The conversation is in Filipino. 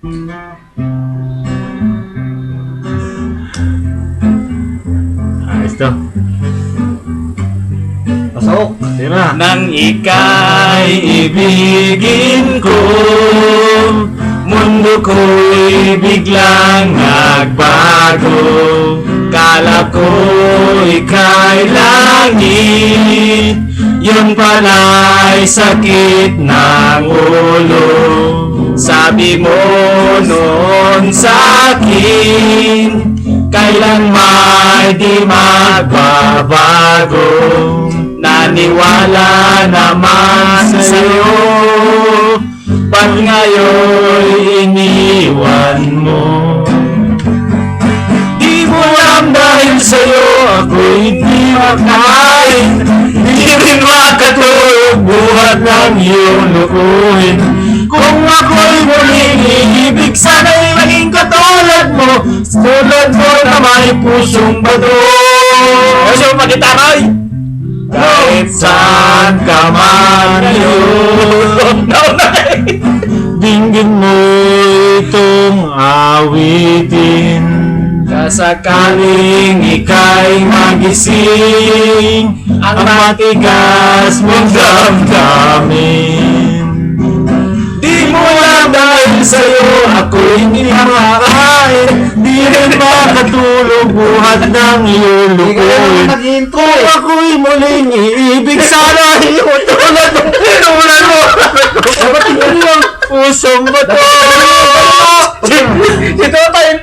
Ayos to. Pasok. Tira. Nang ika'y ibigin ko, mundo ko'y biglang nagbago. Kala ko ika'y langit, yun pala'y sakit ng ulo. Sabi mo noon sa'kin, kailan may di magbabago. Naniwala naman sa'yo, ba't ngayon iniwan mo? Di mo alam dahil sa'yo ako'y di makain, di rin makatulog buhat ng iyong lukuhin. Kung ako'y muling iibig, sana'y maging katulad mo, tulad mo na may pusong bato. Puso magitaray! Kahit saan ka man ngayon, Dinggin mo itong awitin. kasakaling ika'y magising ang matigas mong damdamin. Di mo lang dahil sa'yo ako'y hindi makakain, di rin makatulog buhat ng iyong lukuhin. Kung ako'y muling iibig, sana iyong tulad ng pinulan mo. Dapat yung pusong bato. Ito tayo.